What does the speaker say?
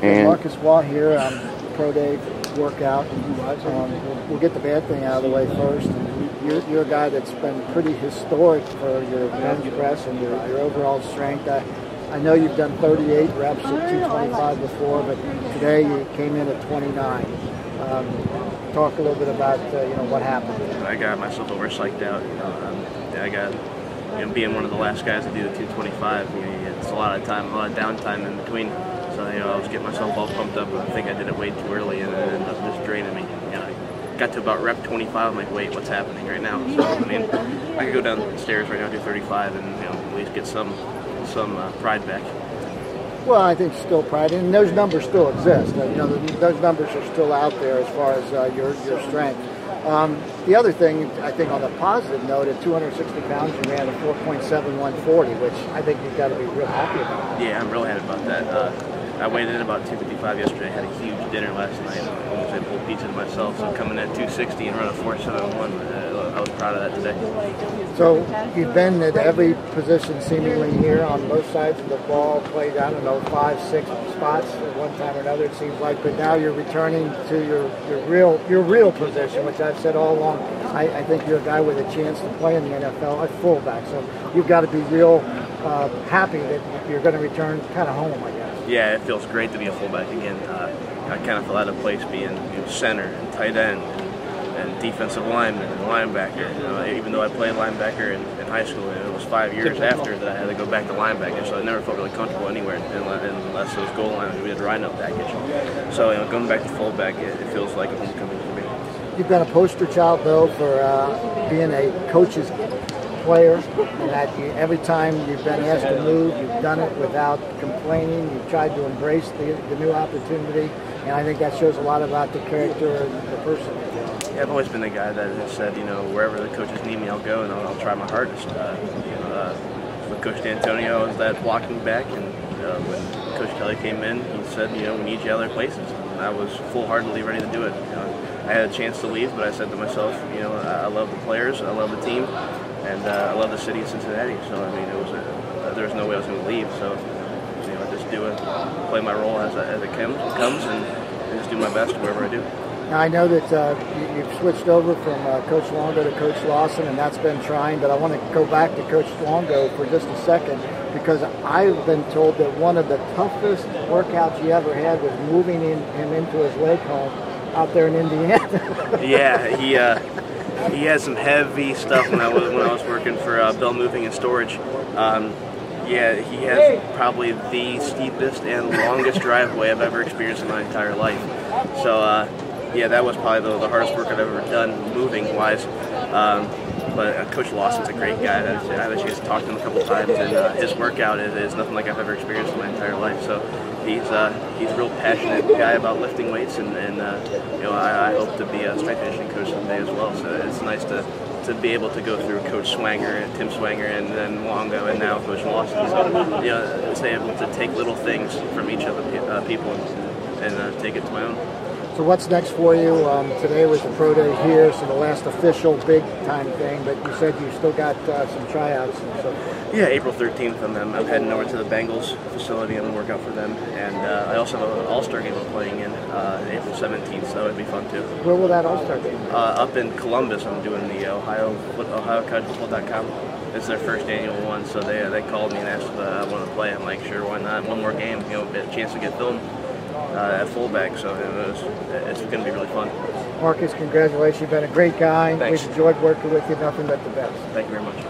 And Marcus Waugh here on Pro Day workout. We'll get the bad thing out of the way first. You're a guy that's been pretty historic for your bench press and your overall strength. I know you've done 38 reps at 225 before, but today you came in at 29. Talk a little bit about what happened. I got myself over psyched out. I got being one of the last guys to do the 225. It's a lot of time, a lot of downtime in between. So I was getting myself all pumped up. I think I did it way too early, and it ended up just draining me. I got to about rep 25. I'm like, wait, what's happening right now? So I mean, I could go downstairs right now, do 35, and at least get some pride back. Well, I think still pride, and those numbers still exist. Those numbers are still out there as far as your strength. The other thing, I think, on the positive note, at 260 pounds, you ran a 4.7140, which I think you've got to be real happy about. Yeah, I'm real happy about that. I weighed in about 255 yesterday. I had a huge dinner last night. I almost had a whole pizza to myself. So coming at 260 and run a 4.71, I was proud of that today. So you've been at every position seemingly here on both sides of the ball, played, I don't know, 5, 6 spots at one time or another, it seems like. But now you're returning to your real position, which I've said all along. I think you're a guy with a chance to play in the NFL at fullback. So you've got to be real happy that you're going to return kind of home, I guess. Yeah, it feels great to be a fullback again. I kind of feel out of place being center and tight end and defensive lineman and linebacker. Even though I played linebacker in high school, and it was 5 years after that I had to go back to linebacker, so I never felt really comfortable anywhere unless it was goal line and we had a rhino package. So going back to fullback, it feels like a homecoming for me. You've been a poster child, though, for being a coach's player, and that every time you've been asked to move, you've done it without complaining. You've tried to embrace the new opportunity, and I think that shows a lot about the character of the person. Yeah, I've always been the guy that has said, wherever the coaches need me, I'll go, and I'll try my hardest. With Coach D'Antonio, I was that blocking back, and when Coach Kelly came in, he said, we need you other places. And I was full-heartedly ready to do it. I had a chance to leave, but I said to myself, I love the players, I love the team, and I love the city of Cincinnati. So I mean, there was no way I was going to leave. So I just do it, play my role as it comes, and just do my best wherever I do. Now I know that you've switched over from Coach Longo to Coach Lawson, and that's been trying. But I want to go back to Coach Longo for just a second, because I've been told that one of the toughest workouts you ever had was moving him into his lake home out there in Indiana. Yeah, he had some heavy stuff when I was working for Bell Moving and Storage. Yeah, he has probably the steepest and longest driveway I've ever experienced in my entire life. So yeah, that was probably the hardest work I've ever done moving wise. But Coach Lawson's a great guy. I had a chance to talk to him a couple times, and his workout is nothing like I've ever experienced in my entire life. So he's a real passionate guy about lifting weights, and I hope to be a strength and conditioning coach someday as well. So it's nice to be able to go through Coach Swanger and Tim Swanger and then Longo and now Coach Lawson. So to be able to take little things from each of the people and take it to my own. So what's next for you? Today was the Pro Day here, so the last official big-time thing, but you said you still got some tryouts. So. Yeah, April 13th, I'm heading over to the Bengals facility. I'm going to work out for them. And I also have an All-Star game I'm playing in April 17th, so that would be fun too. Where will that All-Star game be? Up in Columbus. I'm doing the OhioCollegeFootball.com. It's their first annual one, so they called me and asked if I want to play. I'm like, sure, why not? One more game, a chance to get filmed. At fullback, so it's going to be really fun. Marcus, congratulations. You've been a great guy. Thanks. We've enjoyed working with you. Nothing but the best. Thank you very much.